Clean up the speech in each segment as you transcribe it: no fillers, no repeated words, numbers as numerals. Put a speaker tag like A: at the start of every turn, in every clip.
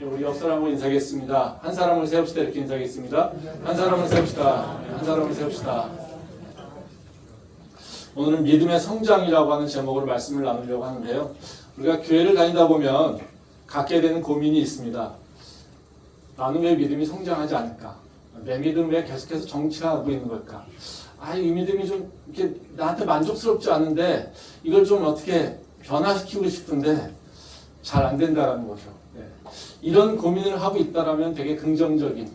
A: 우리 옆 사람을 인사하겠습니다. 한 사람을 세웁시다. 이렇게 인사하겠습니다. 한 사람을 세웁시다. 한 사람을 세웁시다. 오늘은 믿음의 성장이라고 하는 제목으로 말씀을 나누려고 하는데요. 우리가 교회를 다니다 보면 갖게 되는 고민이 있습니다. 나는 왜 믿음이 성장하지 않을까? 내 믿음 왜 계속해서 정체하고 있는 걸까? 이 믿음이 좀 이렇게 나한테 만족스럽지 않은데 이걸 좀 어떻게 변화시키고 싶은데 잘 안 된다라는 거죠. 이런 고민을 하고 있다라면 되게 긍정적인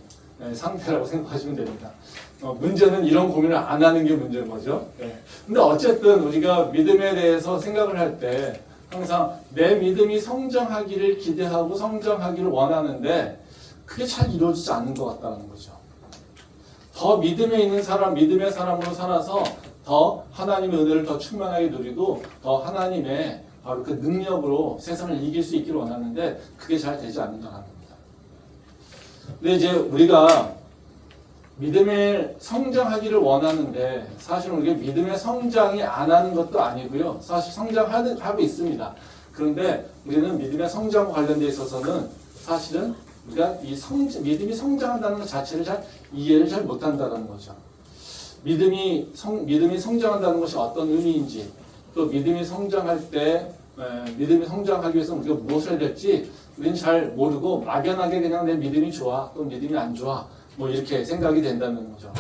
A: 상태라고 생각하시면 됩니다. 문제는 이런 고민을 안 하는 게 문제인 거죠. 근데 어쨌든 우리가 믿음에 대해서 생각을 할 때 항상 내 믿음이 성장하기를 기대하고 성장하기를 원하는데 그게 잘 이루어지지 않는 것 같다는 거죠. 더 믿음에 있는 사람, 믿음의 사람으로 살아서 더 하나님의 은혜를 더 충만하게 누리고 더 하나님의 바로 그 능력으로 세상을 이길 수 있기를 원하는데 그게 잘 되지 않는다는 겁니다. 근데 이제 우리가 믿음의 성장하기를 원하는데 사실은 우리가 믿음의 성장이 안 하는 것도 아니고요. 사실 성장하고 있습니다. 그런데 우리는 믿음의 성장과 관련돼 있어서는 사실은 우리가 믿음이 성장한다는 것 자체를 잘 이해를 잘 못한다는 거죠. 믿음이 성장한다는 것이 어떤 의미인지, 또 믿음이 성장할 때, 믿음이 성장하기 위해서 우리가 무엇을 해야 될지 우리는 잘 모르고 막연하게 그냥 내 믿음이 좋아, 또 믿음이 안 좋아, 뭐 이렇게 생각이 된다는 거죠.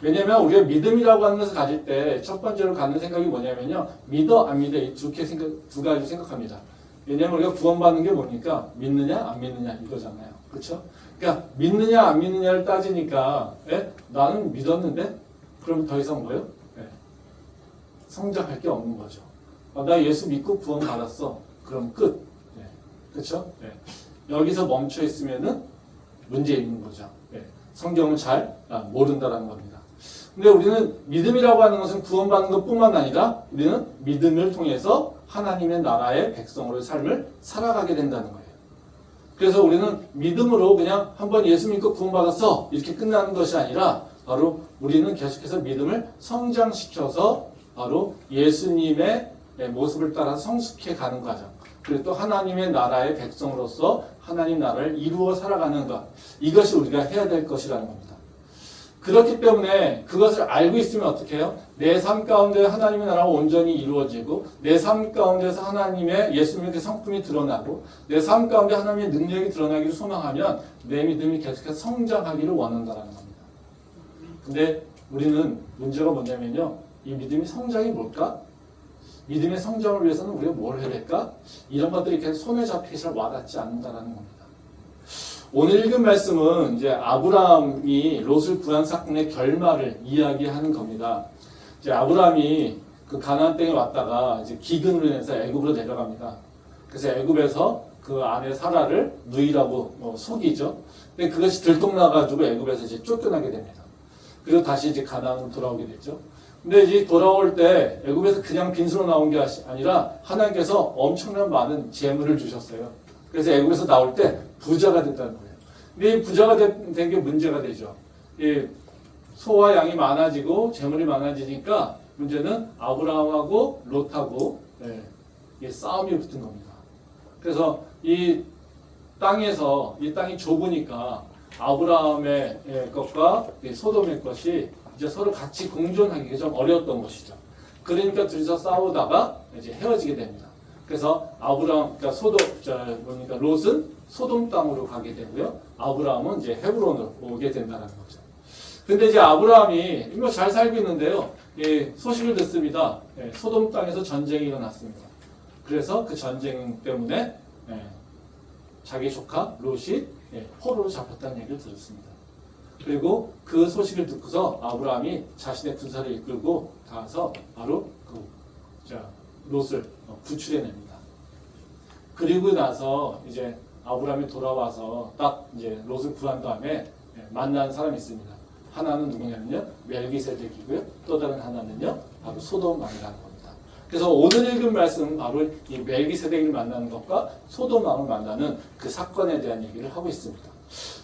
A: 왜냐하면 우리가 믿음이라고 하는 것을 가질 때 첫 번째로 갖는 생각이 뭐냐면요, 믿어 안 믿어 이 두 가지 생각합니다. 왜냐하면 우리가 구원받는 게 뭡니까? 믿느냐 안 믿느냐 이거잖아요. 그렇죠? 그러니까 믿느냐 안 믿느냐를 따지니까 나는 믿었는데 그럼 더 이상 뭐예요? 성장할 게 없는 거죠. 나 예수 믿고 구원받았어. 그럼 끝. 그렇죠? 여기서 멈춰 있으면은 문제 있는 거죠. 성경을 잘 모른다라는 겁니다. 근데 우리는 믿음이라고 하는 것은 구원받는 것뿐만 아니라 우리는 믿음을 통해서 하나님의 나라의 백성으로의 삶을 살아가게 된다는 거예요. 그래서 우리는 믿음으로 그냥 한번 예수 믿고 구원받았어 이렇게 끝나는 것이 아니라 바로 우리는 계속해서 믿음을 성장시켜서 바로 예수님의 모습을 따라 성숙해 가는 과정, 그리고 또 하나님의 나라의 백성으로서 하나님 나라를 이루어 살아가는 것, 이것이 우리가 해야 될 것이라는 겁니다. 그렇기 때문에 그것을 알고 있으면 어떻게 해요? 내 삶 가운데 하나님의 나라가 온전히 이루어지고 내 삶 가운데서 하나님의 예수님의 성품이 드러나고 내 삶 가운데 하나님의 능력이 드러나기를 소망하면 내 믿음이 계속해서 성장하기를 원한다는 겁니다. 근데 우리는 문제가 뭐냐면요, 이 믿음의 성장이 뭘까? 믿음의 성장을 위해서는 우리가 뭘 해야 될까? 이런 것들이 계속 손에 잡히기 잘 와닿지 않는다는 겁니다. 오늘 읽은 말씀은 이제 아브라함이 롯을 구한 사건의 결말을 이야기하는 겁니다. 이제 아브라함이 그 가나안 땅에 왔다가 이제 기근으로 인해서 애굽으로 내려갑니다. 그래서 애굽에서 그 아내 사라를 누이라고 속이죠. 근데 그것이 들통나가지고 애굽에서 이제 쫓겨나게 됩니다. 그리고 다시 이제 가나안으로 돌아오게 됐죠. 근데 이제 돌아올 때 애굽에서 그냥 빈수로 나온 게 아니라 하나님께서 엄청난 많은 재물을 주셨어요. 그래서 애굽에서 나올 때 부자가 됐다는 거예요. 근데 이 부자가 된 게 문제가 되죠. 이 소와 양이 많아지고 재물이 많아지니까 문제는 아브라함하고 롯하고 싸움이 붙은 겁니다. 그래서 이 땅이 좁으니까 아브라함의 것과 소돔의 것이 이제 서로 같이 공존하기가 좀 어려웠던 것이죠. 그러니까 둘이서 싸우다가 이제 헤어지게 됩니다. 그래서 롯은 소돔 땅으로 가게 되고요. 아브라함은 이제 헤브론으로 오게 된다는 거죠. 근데 이제 아브라함이 이거 잘 살고 있는데요. 소식을 듣습니다. 소돔 땅에서 전쟁이 일어났습니다. 그래서 그 전쟁 때문에 자기 조카 롯이 포로로 잡혔다는 얘기를 들었습니다. 그리고 그 소식을 듣고서 아브라함이 자신의 군사를 이끌고 가서 바로 롯을 구출해냅니다. 그리고 나서 이제 아브라함이 돌아와서 딱 이제 롯을 구한 다음에 만난 사람이 있습니다. 하나는 누구냐면요, 멜기세덱이고요. 또 다른 하나는요, 바로 소돔 왕이라는 겁니다. 그래서 오늘 읽은 말씀은 바로 이 멜기세덱을 만나는 것과 소돔 왕을 만나는 그 사건에 대한 얘기를 하고 있습니다.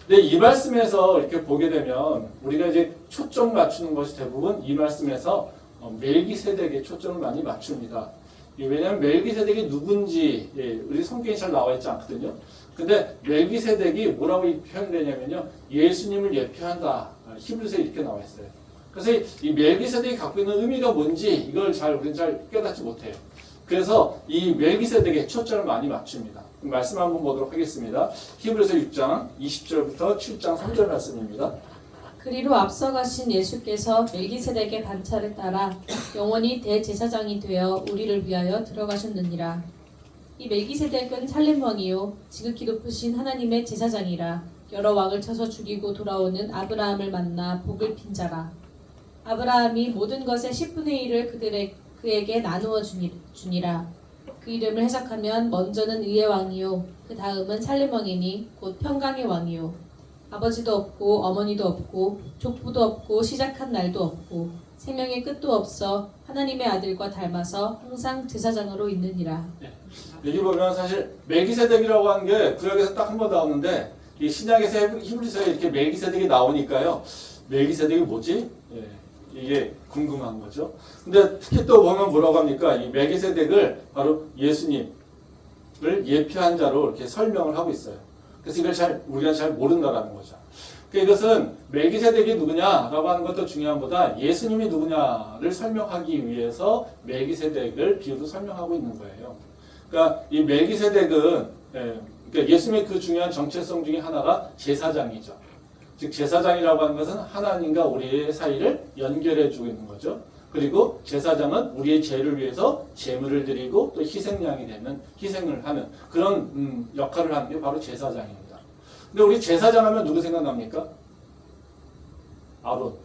A: 근데 이 말씀에서 이렇게 보게 되면 우리가 이제 초점 맞추는 것이 대부분 이 말씀에서 멜기세덱에 초점을 많이 맞춥니다. 왜냐하면 멜기세덱이 누군지 우리 성경에 잘 나와 있지 않거든요. 근데 멜기세덱이 뭐라고 표현되냐면요, 예수님을 예표한다. 히브리서에 이렇게 나와 있어요. 그래서 이 멜기세덱이 갖고 있는 의미가 뭔지 이걸 우리는 잘 깨닫지 못해요. 그래서 이 멜기세덱에 초점을 많이 맞춥니다. 말씀 한번 보도록 하겠습니다. 히브리서 6장 20절부터 7장 3절 말씀입니다.
B: 그리로 앞서가신 예수께서 멜기세덱의 반차를 따라 영원히 대제사장이 되어 우리를 위하여 들어가셨느니라. 이 멜기세덱은 살렘 왕이요 지극히 높으신 하나님의 제사장이라. 여러 왕을 쳐서 죽이고 돌아오는 아브라함을 만나 복을 빈 자라. 아브라함이 모든 것의 10분의 1을 그에게 나누어 주니라. 그 이름을 해석하면 먼저는 의의 왕이요 그 다음은 살렘 왕이니 곧 평강의 왕이요 아버지도 없고 어머니도 없고 족부도 없고 시작한 날도 없고 생명의 끝도 없어 하나님의 아들과 닮아서 항상 제사장으로 있느니라.
A: 여기 보면 사실 멜기세덱이라고 하는 게 구약에서 딱 한 번 나오는데 이 신약에서 히브리서에 이렇게 멜기세덱이 나오니까요, 멜기세덱이 뭐지? 이게 궁금한 거죠. 근데 특히 또 보면 뭐라고 합니까? 이 멜기세덱을 바로 예수님을 예표한 자로 이렇게 설명을 하고 있어요. 그래서 이걸 우리가 잘 모른다라는 거죠. 그러니까 이것은 멜기세덱이 누구냐라고 하는 것도 중요한보다 예수님이 누구냐를 설명하기 위해서 멜기세덱을 비유로 설명하고 있는 거예요. 그러니까 이 멜기세덱은 그러니까 예수님의 그 중요한 정체성 중에 하나가 제사장이죠. 즉 제사장이라고 하는 것은 하나님과 우리의 사이를 연결해 주고 있는 거죠. 그리고 제사장은 우리의 죄를 위해서 제물을 드리고 또 희생양이 되는, 희생을 하는 그런 역할을 하는 게 바로 제사장입니다. 근데 우리 제사장 하면 누구 생각납니까? 아론,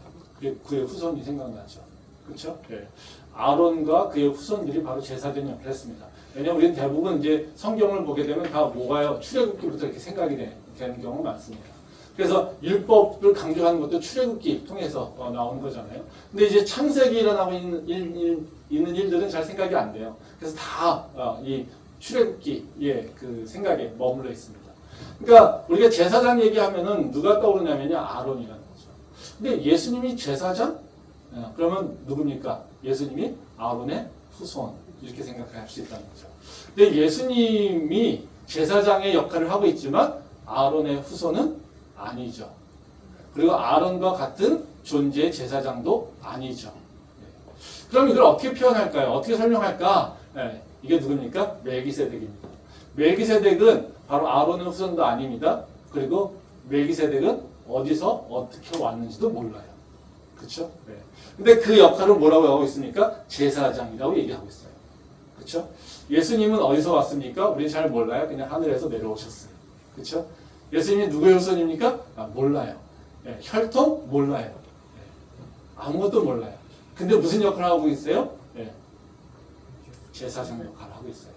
A: 그의 후손이 생각나죠. 그렇죠? 네. 아론과 그의 후손들이 바로 제사장 역할을 했습니다. 왜냐하면 우리는 대부분 이제 성경을 보게 되면 다 뭐가요? 출애굽기부터 이렇게 생각이 되는 경우가 많습니다. 그래서 율법을 강조하는 것도 출애굽기 통해서 나오는 거잖아요. 근데 이제 창세기 일어나고 있는 일들은 잘 생각이 안 돼요. 그래서 다 이 출애굽기의 그 생각에 머물러 있습니다. 그러니까 우리가 제사장 얘기하면은 누가 떠오르냐면요, 아론이라는 거죠. 근데 예수님이 제사장? 그러면 누굽니까? 예수님이 아론의 후손, 이렇게 생각할 수 있다는 거죠. 근데 예수님이 제사장의 역할을 하고 있지만 아론의 후손은 아니죠. 그리고 아론과 같은 존재의 제사장도 아니죠. 그럼 이걸 어떻게 표현할까요? 어떻게 설명할까? 이게 누굽니까? 멜기세덱입니다. 멜기세덱은 바로 아론의 후손도 아닙니다. 그리고 멜기세덱은 어디서 어떻게 왔는지도 몰라요. 그렇죠? 근데 그 역할을 뭐라고 하고 있습니까? 제사장이라고 얘기하고 있어요. 그렇죠? 예수님은 어디서 왔습니까? 우리는 잘 몰라요. 그냥 하늘에서 내려오셨어요. 그렇죠? 예수님이 누구의 후손입니까? 몰라요. 혈통? 몰라요. 아무것도 몰라요. 근데 무슨 역할을 하고 있어요? 제사장 역할을 하고 있어요.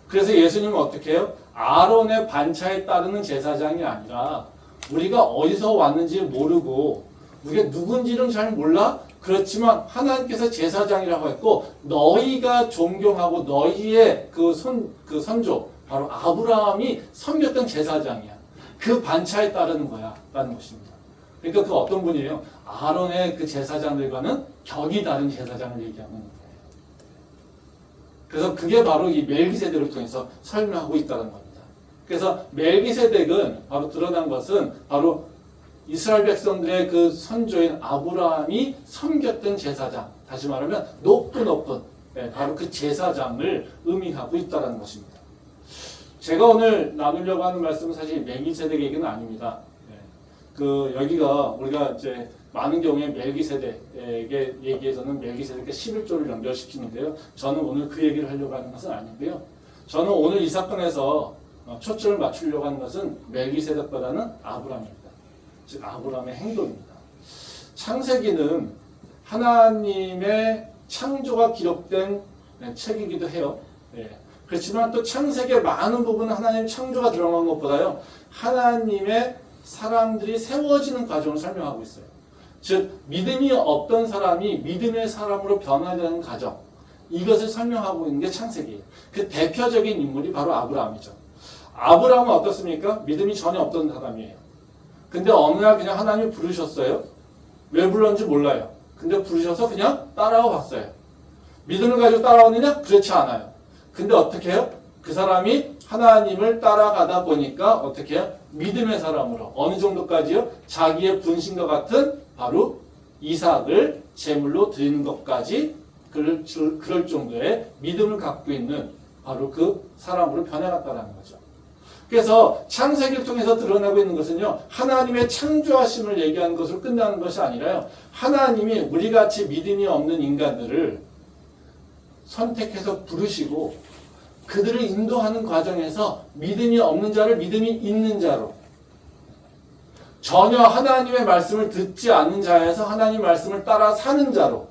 A: 그래서 예수님은 어떻게 해요? 아론의 반차에 따르는 제사장이 아니라 우리가 어디서 왔는지 모르고 우리가 누군지는 잘 몰라? 그렇지만 하나님께서 제사장이라고 했고 너희가 존경하고 너희의 그 선조 바로 아브라함이 섬겼던 제사장이야. 그 반차에 따르는 거야 라는 것입니다. 그러니까 그 어떤 분이에요? 아론의 그 제사장들과는 격이 다른 제사장을 얘기하는 거예요. 그래서 그게 바로 이 멜기세덱을 통해서 설명하고 있다는 겁니다. 그래서 멜기세덱은 바로 드러난 것은 바로 이스라엘 백성들의 그 선조인 아브라함이 섬겼던 제사장, 다시 말하면 높은 바로 그 제사장을 의미하고 있다는 것입니다. 제가 오늘 나누려고 하는 말씀은 사실 멜기세덱 얘기는 아닙니다. 여기가 우리가 이제 많은 경우에 멜기세덱에 얘기해서는 멜기세덱과 11조를 연결시키는데요. 저는 오늘 그 얘기를 하려고 하는 것은 아니고요. 저는 오늘 이 사건에서 초점을 맞추려고 하는 것은 멜기세덱보다는 아브라함입니다. 즉 아브라함의 행동입니다. 창세기는 하나님의 창조가 기록된 책이기도 해요. 그렇지만 또 창세기의 많은 부분은 하나님의 창조가 들어간 것보다요, 하나님의 사람들이 세워지는 과정을 설명하고 있어요. 즉 믿음이 없던 사람이 믿음의 사람으로 변화되는 과정, 이것을 설명하고 있는 게 창세기예요. 그 대표적인 인물이 바로 아브라함이죠. 아브라함은 어떻습니까? 믿음이 전혀 없던 사람이에요. 근데 어느 날 그냥 하나님이 부르셨어요. 왜 불렀는지 몰라요. 근데 부르셔서 그냥 따라와 봤어요. 믿음을 가지고 따라오느냐? 그렇지 않아요. 근데 어떻게 해요? 그 사람이 하나님을 따라가다 보니까 어떻게 해요? 믿음의 사람으로 어느 정도까지요? 자기의 분신과 같은 바로 이삭을 제물로 드리는 것까지 그럴 정도의 믿음을 갖고 있는 바로 그 사람으로 변해갔다는 거죠. 그래서 창세기를 통해서 드러나고 있는 것은요, 하나님의 창조하심을 얘기하는 것으로 끝나는 것이 아니라요, 하나님이 우리같이 믿음이 없는 인간들을 선택해서 부르시고 그들을 인도하는 과정에서 믿음이 없는 자를 믿음이 있는 자로, 전혀 하나님의 말씀을 듣지 않는 자에서 하나님의 말씀을 따라 사는 자로,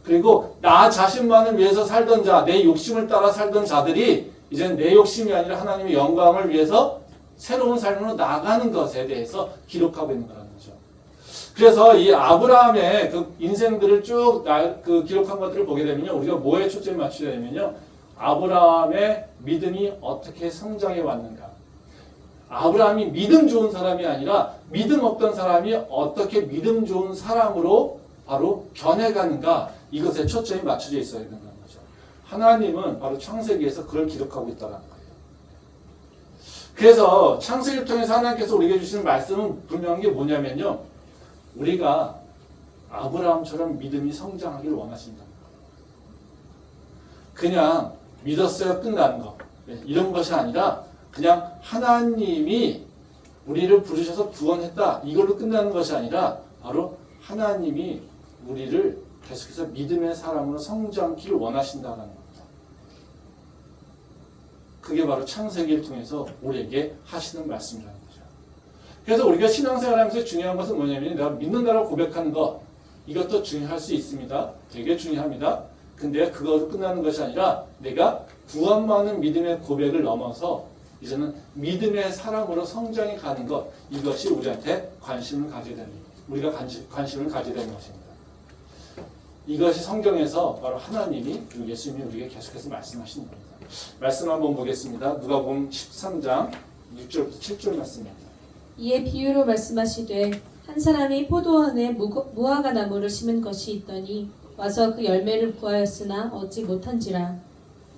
A: 그리고 나 자신만을 위해서 살던 자, 내 욕심을 따라 살던 자들이 이제는 내 욕심이 아니라 하나님의 영광을 위해서 새로운 삶으로 나가는 것에 대해서 기록하고 있는 거라는 거죠. 그래서 이 아브라함의 그 인생들을 쭉 기록한 것들을 보게 되면요, 우리가 뭐에 초점을 맞추게 되면요, 아브라함의 믿음이 어떻게 성장해 왔는가. 아브라함이 믿음 좋은 사람이 아니라 믿음 없던 사람이 어떻게 믿음 좋은 사람으로 바로 변해가는가, 이것에 초점이 맞춰져 있어야 된다는 거죠. 하나님은 바로 창세기에서 그걸 기록하고 있다는 거예요. 그래서 창세기를 통해서 하나님께서 우리에게 주시는 말씀은 분명한 게 뭐냐면요, 우리가 아브라함처럼 믿음이 성장하기를 원하신다는 거예요. 그냥 믿었어요 끝나는 거, 이런 것이 아니라 그냥 하나님이 우리를 부르셔서 구원했다, 이걸로 끝나는 것이 아니라 바로 하나님이 우리를 계속해서 믿음의 사람으로 성장하기를 원하신다는 겁니다. 그게 바로 창세기를 통해서 우리에게 하시는 말씀이라는 거죠. 그래서 우리가 신앙생활하면서 중요한 것은 뭐냐면, 내가 믿는다라고 고백하는 것, 이것도 중요할 수 있습니다. 되게 중요합니다. 근데 그것으로 끝나는 것이 아니라 내가 구원받는 믿음의 고백을 넘어서 이제는 믿음의 사람으로 성장해 가는 것, 이것이 우리한테 관심을 가져야 되는, 우리가 관심을 가져야 되는 것입니다. 이것이 성경에서 바로 하나님이, 그리고 예수님이 우리에게 계속해서 말씀하시는 겁니다. 말씀 한번 보겠습니다. 누가복음 13장 6절부터 7절 말씀입니다.
B: 이에 비유로 말씀하시되 한 사람이 포도원에 무화과 나무를 심은 것이 있더니 와서 그 열매를 구하였으나 얻지 못한지라.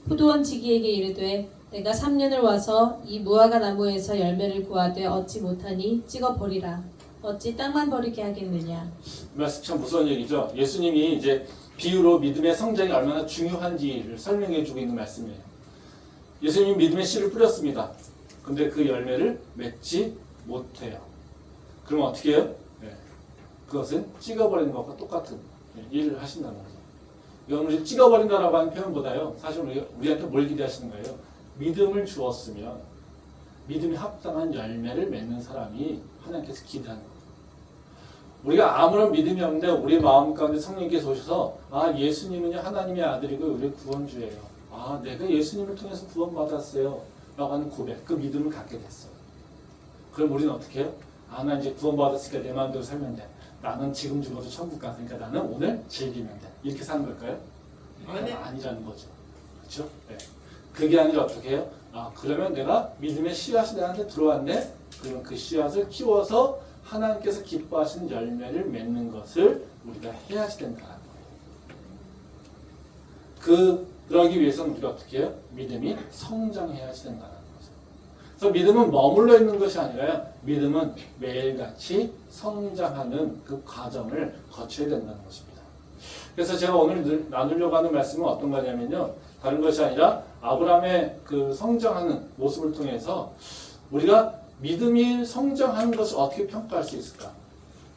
B: 포도원 지기에게 이르되 내가 3년을 와서 이 무화과 나무에서 열매를 구하되 얻지 못하니 찍어 버리라. 어찌 땅만 버리게 하겠느냐.
A: 이 말씀 참 무서운 얘기죠. 예수님이 이제 비유로 믿음의 성장이 얼마나 중요한지를 설명해 주고 있는 말씀이에요. 예수님이 믿음의 씨를 뿌렸습니다. 근데 그 열매를 맺지 못해요. 그럼 어떻게 해요? 그것은 찍어버리는 것과 똑같은 일을 하신다는 거죠. 이건 우리 찍어버린다라고 하는 표현보다요, 사실 우리한테 뭘 기대하시는 거예요? 믿음을 주었으면 믿음이 합당한 열매를 맺는 사람이 하나님께서 기대하는 거예요. 우리가 아무런 믿음이 없는데 우리 마음 가운데 성령께서 오셔서, 아, 예수님은 하나님의 아들이고 우리 구원주예요. 아, 내가 예수님을 통해서 구원받았어요 라고 하는 고백, 그 믿음을 갖게 됐어요. 그럼 우리는 어떻게 해요? 아, 나 이제 구원받았으니까 내 마음대로 살면 돼. 나는 지금 죽어도 천국 가. 그러니까 나는 오늘 즐기면 돼. 이렇게 사는 걸까요? 아니라는 거죠. 그렇죠? 네. 그게 아니라 어떻게 해요? 아, 그러면 내가 믿음의 씨앗이 나한테 들어왔네? 그러면 그 씨앗을 키워서 하나님께서 기뻐하시는 열매를 맺는 것을 우리가 해야지 된다는 거예요. 그러기 위해서는 우리가 어떻게 해요? 믿음이 성장해야지 된다는 거죠. 그래서 믿음은 머물러 있는 것이 아니라 믿음은 매일같이 성장하는 그 과정을 거쳐야 된다는 것입니다. 그래서 제가 오늘 나누려고 하는 말씀은 어떤 거냐면요, 다른 것이 아니라 아브라함의 그 성장하는 모습을 통해서 우리가 믿음이 성장하는 것을 어떻게 평가할 수 있을까?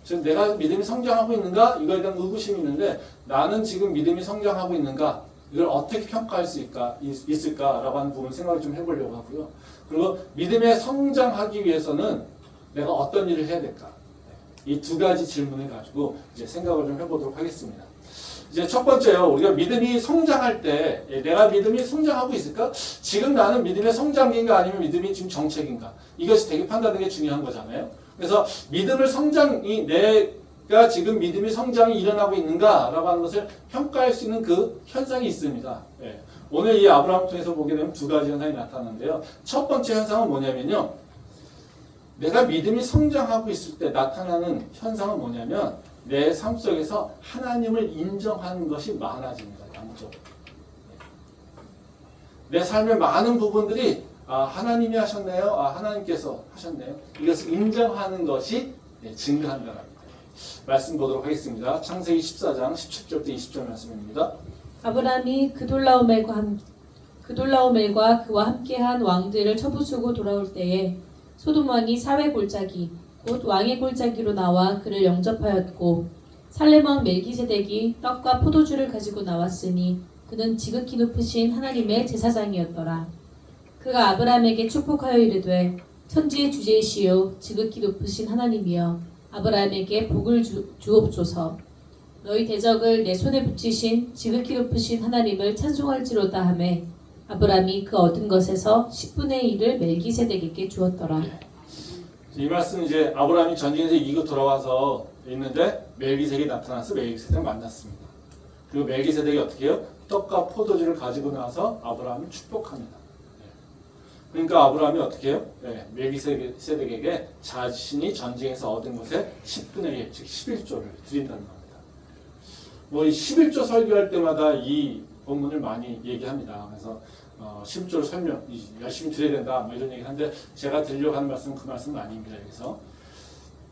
A: 지금 내가 믿음이 성장하고 있는가? 이거에 대한 의구심이 있는데, 나는 지금 믿음이 성장하고 있는가? 이걸 어떻게 평가할 수 있을까라고 하는 부분 생각을 좀 해보려고 하고요. 그리고 믿음에 성장하기 위해서는 내가 어떤 일을 해야 될까? 이 두 가지 질문을 가지고 이제 생각을 좀 해보도록 하겠습니다. 이제 첫 번째요, 우리가 믿음이 성장할 때 내가 믿음이 성장하고 있을까? 지금 나는 믿음의 성장인가 아니면 믿음이 지금 정책인가? 이것이 되게 판단하는 게 중요한 거잖아요. 그래서 믿음을 내가 지금 믿음의 성장이 일어나고 있는가라고 하는 것을 평가할 수 있는 그 현상이 있습니다. 오늘 이 아브라함을 통해서 보게 되면 두 가지 현상이 나타나는데요. 첫 번째 현상은 뭐냐면요, 내가 믿음이 성장하고 있을 때 나타나는 현상은 뭐냐면, 내 삶 속에서 하나님을 인정하는 것이 많아집니다. 양적으로. 내 삶의 많은 부분들이 하나님이 하셨네요. 하나님께서 하셨네요. 이것을 인정하는 것이 증가한다는 겁니다. 말씀 보도록 하겠습니다. 창세기 14장 17절부터 20절 말씀입니다.
B: 아브라함이 그돌라오멜과 그와 함께한 왕들을 쳐부수고 돌아올 때에 소돔 왕이 사회 골짜기 곧 왕의 골짜기로 나와 그를 영접하였고 살렘 왕 멜기세덱이 떡과 포도주를 가지고 나왔으니 그는 지극히 높으신 하나님의 제사장이었더라. 그가 아브라함에게 축복하여 이르되 천지의 주제이시요 지극히 높으신 하나님이여 아브라함에게 복을 주옵소서. 너희 대적을 내 손에 붙이신 지극히 높으신 하나님을 찬송할지로다 하매 아브라함이 그 얻은 것에서 10분의 1을 멜기세덱에게 주었더라.
A: 이 말씀 이제 아브라함이 전쟁에서 이기고 돌아와서 있는데 멜기세덱이 나타나서 멜기세덱을 만났습니다. 그리고 멜기세덱이 어떻게 해요? 떡과 포도주를 가지고 나와서 아브라함을 축복합니다. 그러니까 아브라함이 어떻게 해요? 멜기세덱에게 자신이 전쟁에서 얻은 것의 10분의 1, 즉 11조를 드린다는 겁니다. 이 11조 설교할 때마다 이 본문을 많이 얘기합니다. 그래서 11조를 설명, 열심히 드려야 된다, 이런 얘기를 하는데 제가 드리려고 하는 말씀은 그 말씀은 아닙니다.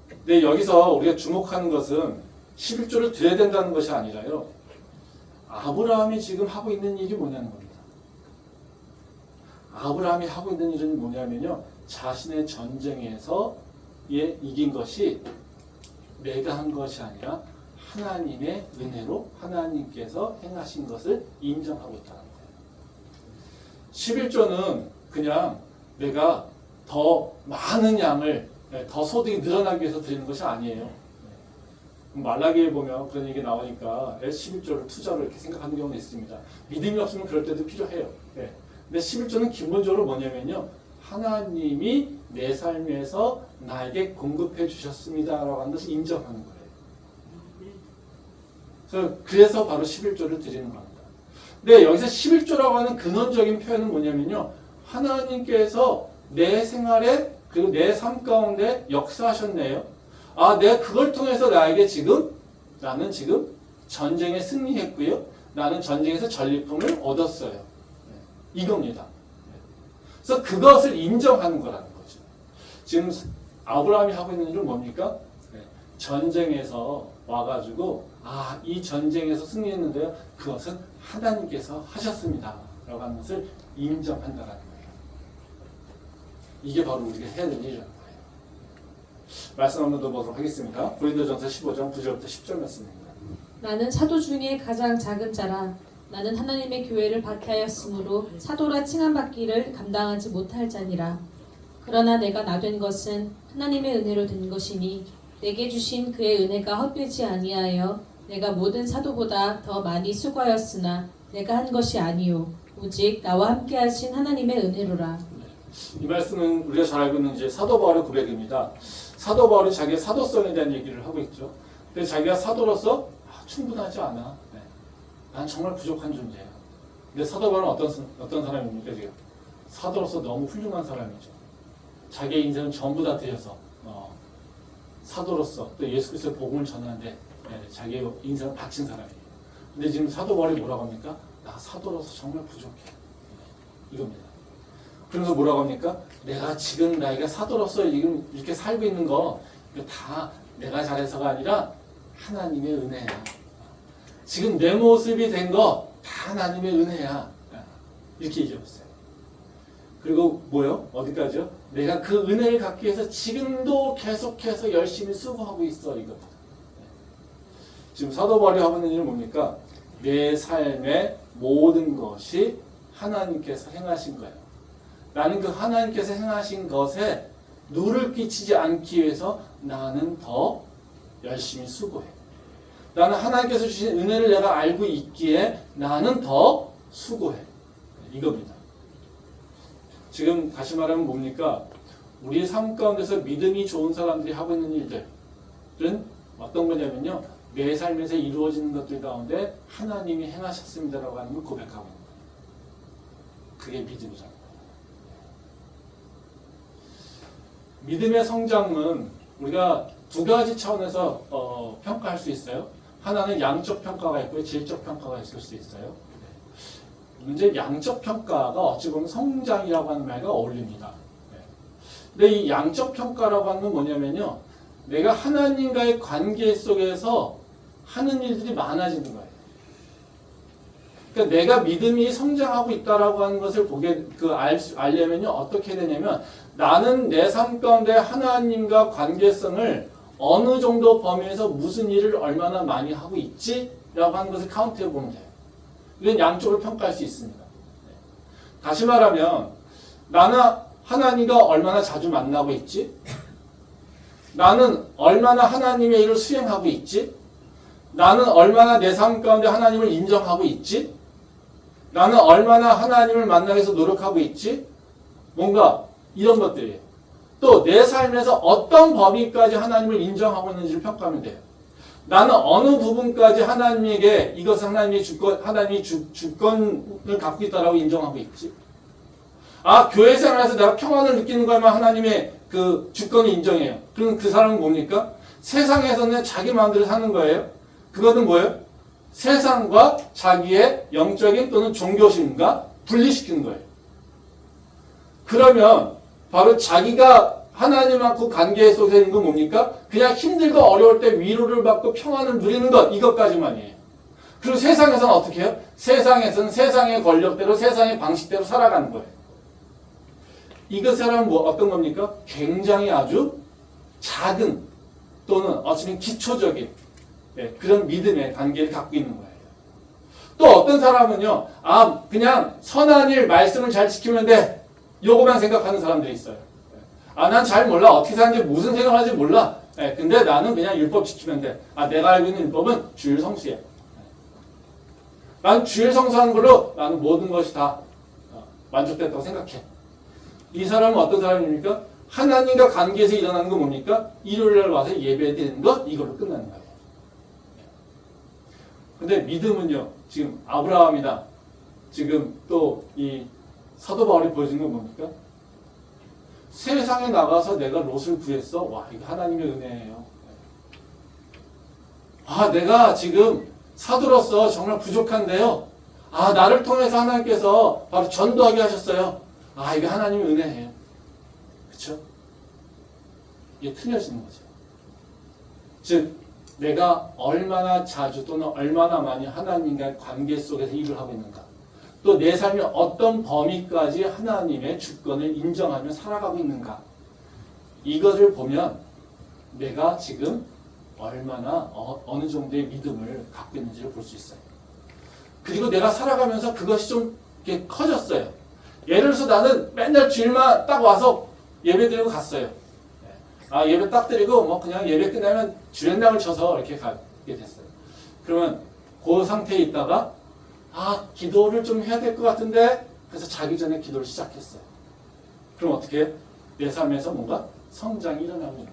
A: 근데 여기서 우리가 주목하는 것은 11조를 드려야 된다는 것이 아니라요. 아브라함이 지금 하고 있는 일이 뭐냐는 겁니다. 아브라함이 하고 있는 일은 뭐냐면요. 자신의 전쟁에서 이긴 것이 내가 한 것이 아니라 하나님의 은혜로 하나님께서 행하신 것을 인정하고 있다는 거예요. 11조는 그냥 내가 더 많은 양을, 더 소득이 늘어나기 위해서 드리는 것이 아니에요. 말라기에 보면 그런 얘기 나오니까 11조를 투자로 이렇게 생각하는 경우도 있습니다. 믿음이 없으면 그럴 때도 필요해요. 근데 11조는 기본적으로 뭐냐면요. 하나님이 내 삶에서 나에게 공급해 주셨습니다라고 하는 것을 인정하는 거예요. 그래서 바로 11조를 드리는 겁니다. 근데 여기서 11조라고 하는 근원적인 표현은 뭐냐면요. 하나님께서 내 생활에 그리고 내 삶 가운데 역사하셨네요. 내가 그걸 통해서 나는 지금 전쟁에 승리했고요. 나는 전쟁에서 전리품을 얻었어요. 이겁니다. 그래서 그것을 인정하는 거라는 거죠. 지금 아브라함이 하고 있는 일은 뭡니까? 전쟁에서 와가지고 이 전쟁에서 승리했는데요. 그것은 하나님께서 하셨습니다. 라고 하는 것을 인정한다는 거예요. 이게 바로 우리가 해야 될 일이라는 거예요. 말씀 한번 더 보도록 하겠습니다. 고린도전서 15장 9절부터 10절 말씀입니다.
B: 나는 사도 중에 가장 작은 자라. 나는 하나님의 교회를 박해하였으므로 사도라 칭함받기를 감당하지 못할 자니라. 그러나 내가 나된 것은 하나님의 은혜로 된 것이니 내게 주신 그의 은혜가 헛되지 아니하여 내가 모든 사도보다 더 많이 수고하였으나 내가 한 것이 아니요 오직 나와 함께 하신 하나님의 은혜로라.
A: 이 말씀은 우리가 잘 알고 있는 이제 사도 바울의 고백입니다. 사도 바울이 자기의 사도성에 대한 얘기를 하고 있죠. 근데 자기가 사도로서 충분하지 않아. 난 정말 부족한 존재야. 근데 사도 바울은 어떤 사람입니까 지금? 사도로서 너무 훌륭한 사람이죠. 자기의 인생은 전부 다 드려서 사도로서 또 예수 그리스도의 복음을 전하는데 자기의 인생을 바친 사람이에요. 근데 지금 사도 바울이 뭐라고 합니까? 나 사도로서 정말 부족해. 이겁니다. 그래서 뭐라고 합니까? 내가 지금 나이가 사도로서 지금 이렇게 살고 있는 거 이거 다 내가 잘해서가 아니라 하나님의 은혜야. 지금 내 모습이 된 거 다 하나님의 은혜야. 이렇게 얘기해봤어요. 그리고 뭐요? 어디까지요? 내가 그 은혜를 갖기 위해서 지금도 계속해서 열심히 수고하고 있어. 이겁니다. 지금 사도 바울이 하고 있는 일은 뭡니까? 내 삶의 모든 것이 하나님께서 행하신 거예요. 나는 그 하나님께서 행하신 것에 누를 끼치지 않기 위해서 나는 더 열심히 수고해. 나는 하나님께서 주신 은혜를 내가 알고 있기에 나는 더 수고해. 이겁니다. 지금 다시 말하면 뭡니까? 우리의 삶 가운데서 믿음이 좋은 사람들이 하고 있는 일들은 어떤 거냐면요. 내 삶에서 이루어지는 것들 가운데 하나님이 행하셨습니다라고 하는 걸 고백하고 있는 거예요. 그게 믿음이잖아요. 믿음의 성장은 우리가 두 가지 차원에서 평가할 수 있어요. 하나는 양적 평가가 있고요, 질적 평가가 있을 수 있어요. 문제 양적 평가가 어찌 보면 성장이라고 하는 말과 어울립니다. 근데 이 양적 평가라고 하는 건 뭐냐면요, 내가 하나님과의 관계 속에서 하는 일들이 많아지는 거예요. 그러니까 내가 믿음이 성장하고 있다라고 하는 것을 알려면요, 어떻게 되냐면, 나는 내 삶 가운데 하나님과 관계성을 어느 정도 범위에서 무슨 일을 얼마나 많이 하고 있지? 라고 하는 것을 카운트해 보면 돼요. 이건 양쪽으로 평가할 수 있습니다. 다시 말하면, 나는 하나님과 얼마나 자주 만나고 있지? 나는 얼마나 하나님의 일을 수행하고 있지? 나는 얼마나 내 삶 가운데 하나님을 인정하고 있지? 나는 얼마나 하나님을 만나기 위해서 노력하고 있지? 뭔가 이런 것들이에요. 또 내 삶에서 어떤 범위까지 하나님을 인정하고 있는지를 평가하면 돼요. 나는 어느 부분까지 하나님에게 이것은 하나님이 주권을 갖고 있다라고 인정하고 있지? 아, 교회 생활에서 내가 평안을 느끼는 거야만 하나님의 그 주권을 인정해요. 그럼 그 사람은 뭡니까? 세상에서는 자기 마음대로 사는 거예요. 그거는 뭐예요? 세상과 자기의 영적인 또는 종교심과 분리시키는 거예요. 그러면 바로 자기가 하나님하고 관계 속에 있는 건 뭡니까? 그냥 힘들고 어려울 때 위로를 받고 평안을 누리는 것, 이것까지만이에요. 그리고 세상에서는 어떻게 해요? 세상에서는 세상의 권력대로 세상의 방식대로 살아가는 거예요. 이것을 하면 어떤 겁니까? 굉장히 아주 작은 또는 어쩌면 기초적인 그런 믿음의 관계를 갖고 있는 거예요. 또 어떤 사람은요, 그냥 선한 일, 말씀을 잘 지키면 돼. 요거만 생각하는 사람들이 있어요. 난 잘 몰라. 어떻게 사는지 무슨 생각을 하는지 몰라. 근데 나는 그냥 율법 지키면 돼. 내가 알고 있는 율법은 주일 성수야. 난 주일 성수하는 걸로 나는 모든 것이 다 만족됐다고 생각해. 이 사람은 어떤 사람입니까? 하나님과 관계에서 일어나는 건 뭡니까? 일요일날 와서 예배 드리는 것, 이걸로 끝나는 거예요. 근데 믿음은요, 지금 아브라함이나 지금 또 이 사도 바울이 보여준 건 뭡니까? 세상에 나가서 내가 롯을 구했어. 와, 이거 하나님의 은혜예요. 내가 지금 사도로서 정말 부족한데요. 나를 통해서 하나님께서 바로 전도하게 하셨어요. 이게 하나님의 은혜예요. 그쵸? 이게 틀려지는 거죠. 즉, 내가 얼마나 자주 또는 얼마나 많이 하나님과의 관계 속에서 일을 하고 있는가. 또 내 삶이 어떤 범위까지 하나님의 주권을 인정하며 살아가고 있는가. 이것을 보면 내가 지금 얼마나 어느 정도의 믿음을 갖고 있는지를 볼 수 있어요. 그리고 내가 살아가면서 그것이 좀 이렇게 커졌어요. 예를 들어서 나는 맨날 주일만 딱 와서 예배 드리고 갔어요. 예배 딱 드리고 그냥 예배 끝나면 주연당을 쳐서 이렇게 가게 됐어요. 그러면 그 상태에 있다가 기도를 좀 해야 될 것 같은데, 그래서 자기 전에 기도를 시작했어요. 그럼 어떻게 해요? 내 삶에서 뭔가 성장이 일어나고 있는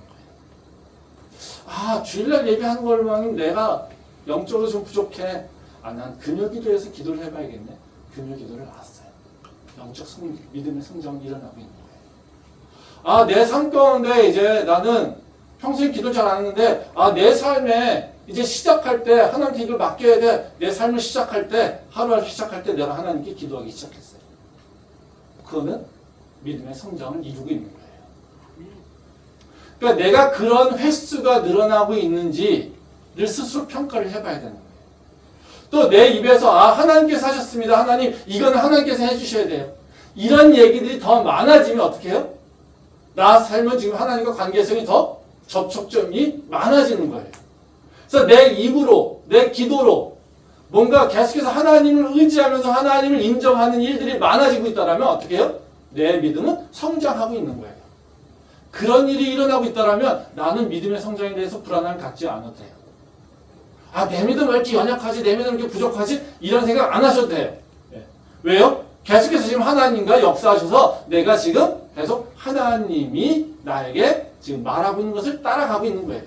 A: 거예요. 주일날 예배하는 걸로만 내가 영적으로 좀 부족해. 난 금요 기도에서 기도를 해봐야겠네. 금요 기도를 놨어요. 영적 믿음의 성장이 일어나고 있는 거예요. 내 삶 가운데 이제 나는 평소에 기도를 잘 안 했는데, 내 삶에 이제 시작할 때 하나님께 이걸 맡겨야 돼. 내 삶을 시작할 때, 하루를 시작할 때 내가 하나님께 기도하기 시작했어요. 그거는 믿음의 성장을 이루고 있는 거예요. 그러니까 내가 그런 횟수가 늘어나고 있는지를 스스로 평가를 해봐야 되는 거예요. 또 내 입에서 하나님께서 하셨습니다. 하나님, 이건 하나님께서 해주셔야 돼요. 이런 얘기들이 더 많아지면 어떻게 해요? 나 삶은 지금 하나님과 관계성이 더 접촉점이 많아지는 거예요. 그래서 내 입으로, 내 기도로 뭔가 계속해서 하나님을 의지하면서 하나님을 인정하는 일들이 많아지고 있다면 어떻게 해요? 내 믿음은 성장하고 있는 거예요. 그런 일이 일어나고 있다면 나는 믿음의 성장에 대해서 불안함을 갖지 않아도 돼요. 내 믿음 왜 이렇게 연약하지? 내 믿음 왜 이렇게 부족하지? 이런 생각 안 하셔도 돼요. 왜요? 계속해서 지금 하나님과 역사하셔서 내가 지금 계속 하나님이 나에게 지금 말하고 있는 것을 따라가고 있는 거예요.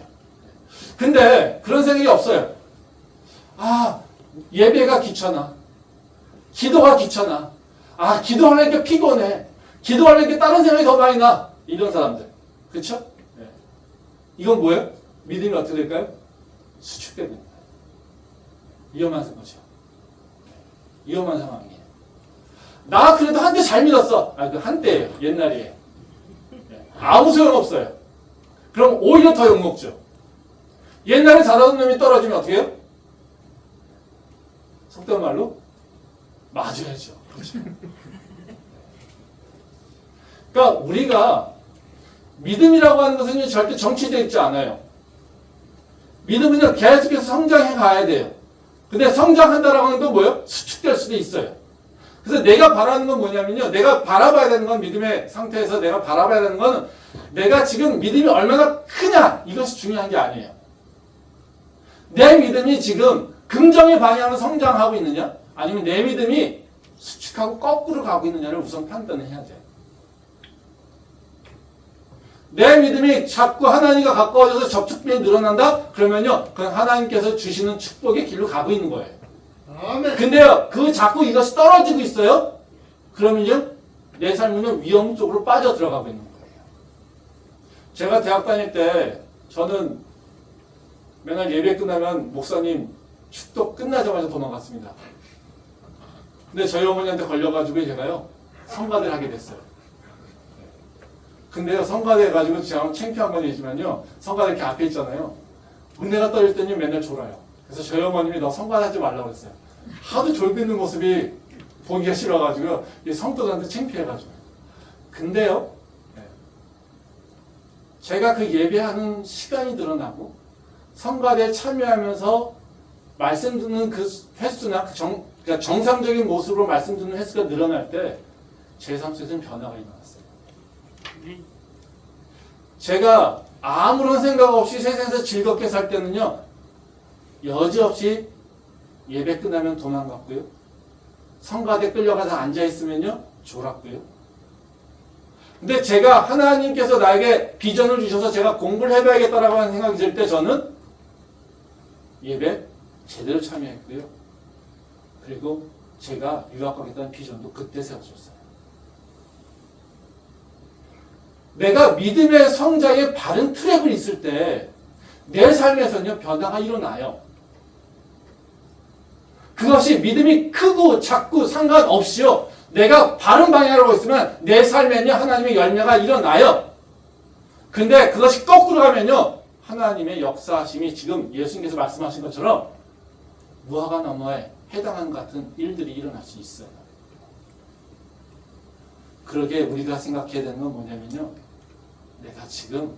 A: 근데 그런 생각이 없어요. 예배가 귀찮아. 기도가 귀찮아. 기도하려니까 피곤해. 기도하려니까 다른 생각이 더 많이 나. 이런 사람들. 그쵸? 이건 뭐예요? 믿음이 어떻게 될까요? 수축되는 거예요. 위험한 거죠. 위험한 상황이에요. 나 그래도 한때 잘 믿었어. 그 한때예요. 옛날이에요. 아무 소용없어요. 그럼 오히려 더 욕먹죠. 옛날에 잘하던 놈이 떨어지면 어떻게 해요? 속된 말로 맞아야죠. 그렇죠. 그러니까 우리가 믿음이라고 하는 것은 절대 정치되어 있지 않아요. 믿음은요, 계속해서 성장해 가야 돼요. 근데 성장한다라고 하는 건 뭐예요? 수축될 수도 있어요. 그래서 내가 바라는 건 뭐냐면요, 내가 바라봐야 되는 건, 믿음의 상태에서 내가 바라봐야 되는 건 내가 지금 믿음이 얼마나 크냐, 이것이 중요한 게 아니에요. 내 믿음이 지금 긍정의 방향으로 성장하고 있느냐, 아니면 내 믿음이 수축하고 거꾸로 가고 있느냐를 우선 판단을 해야 돼요. 내 믿음이 자꾸 하나님과 가까워져서 접촉면이 늘어난다? 그러면요, 그건 하나님께서 주시는 축복의 길로 가고 있는 거예요.
C: 아멘.
A: 근데요, 자꾸 이것이 떨어지고 있어요? 그러면요, 내 삶은요, 위험 쪽으로 빠져 들어가고 있는 거예요. 제가 대학 다닐 때, 저는 맨날 예배 끝나면 목사님 축도 끝나자마자 도망갔습니다. 근데 저희 어머니한테 걸려가지고 제가요, 성가대를 하게 됐어요. 근데요, 성가대 가지고 제가 창피한 건 아니지만요, 성가대 이렇게 앞에 있잖아요. 은혜가 떨릴 때는 맨날 졸아요. 그래서 저희 어머님이 너 성가대 하지 말라고 그랬어요. 하도 졸고 있는 모습이 보기가 싫어가지고요, 성도들한테 창피해가지고. 근데요, 제가 그 예배하는 시간이 늘어나고, 성가대에 참여하면서 말씀 듣는 그 횟수나 그러니까 정상적인 모습으로 말씀 듣는 횟수가 늘어날 때, 제 삶 속에서는 변화가 일어났어요. 제가 아무런 생각 없이 세상에서 즐겁게 살 때는요, 여지없이 예배 끝나면 도망갔고요, 성가대 끌려가서 앉아있으면요, 졸았고요. 근데 제가 하나님께서 나에게 비전을 주셔서 제가 공부를 해봐야겠다라고 하는 생각이 들 때 저는 예배 제대로 참여했고요. 그리고 제가 유학 가겠다는 비전도 그때 세워졌어요. 내가 믿음의 성장의 바른 트랙을 있을 때 내 삶에서는요, 변화가 일어나요. 그것이 믿음이 크고 작고 상관없이요, 내가 바른 방향으로 있으면 내 삶에는요, 하나님의 열매가 일어나요. 근데 그것이 거꾸로 가면요, 하나님의 역사하심이 지금 예수님께서 말씀하신 것처럼 무화과 나무에 해당하는 같은 일들이 일어날 수 있어요. 그러게 우리가 생각해야 되는 건 뭐냐면요, 내가 지금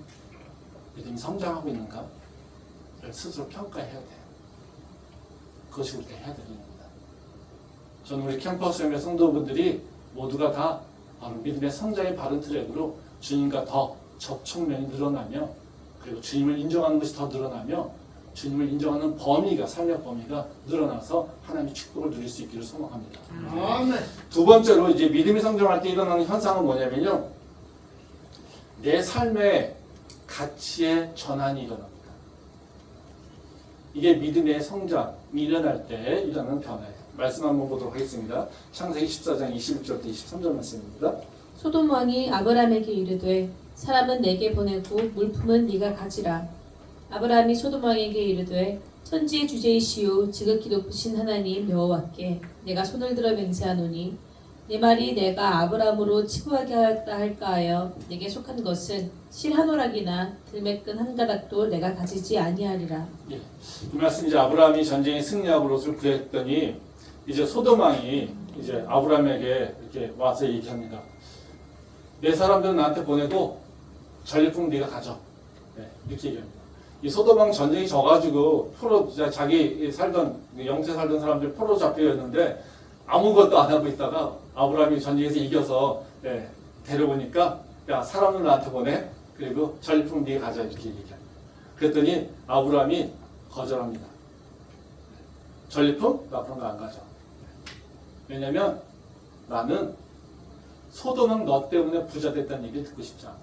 A: 믿음이 성장하고 있는가? 를 스스로 평가해야 돼요. 그것이 우리가 해야 될 일입니다. 저는 우리 캠퍼스의 성도분들이 모두가 다 바로 믿음의 성장의 바른 트랙으로 주님과 더 접촉면이 늘어나며, 그리고 주님을 인정하는 것이 더 늘어나며, 주님을 인정하는 범위가, 삶의 범위가 늘어나서 하나님의 축복을 누릴 수 있기를 소망합니다.
C: 아멘.
A: 두 번째로 이제 믿음이 성장할 때 일어나는 현상은 뭐냐면요, 내 삶의 가치의 전환이 일어납니다. 이게 믿음의 성장이 일어날 때 일어나는 변화예요. 말씀 한번 보도록 하겠습니다. 창세기 14장 21절부터 23절 말씀입니다.
B: 소돔 왕이 아브람에게 이르되 사람은 내게 보내고 물품은 네가 가지라. 아브람이 소돔 왕에게 이르되 천지의 주제이시오 지극히 높으신 하나님 여호와께 내가 손을 들어 맹세하노니 내 말이 내가 아브람으로 치부하게 하였다 할까 하여 내게 속한 것은 실 한 오락이나 들매끈 한 가닥도 내가 가지지 아니하리라.
A: 예. 이 말씀 이제 아브라함이 전쟁에 승리하고 롯을 구했더니 이제 소돔 왕이 이제 아브라함에게 이렇게 와서 얘기합니다. 내 사람들은 나한테 보내고 전리품 네가 가져. 네, 이렇게 얘기합니다. 이 소돔 왕 전쟁이 져가지고 포로 자기 살던 영세 살던 사람들 포로 잡혀있는데 아무것도 안 하고 있다가 아브라함이 전쟁에서 이겨서 데려오니까 야, 사람을 나한테 보내. 그리고 전리품 네가 가져. 이렇게 얘기합니다. 그랬더니 아브라함이 거절합니다. 전리품? 나 그런 거 안 가져. 왜냐면 나는 소돔은 너 때문에 부자 됐다는 얘기를 듣고 싶지 않아.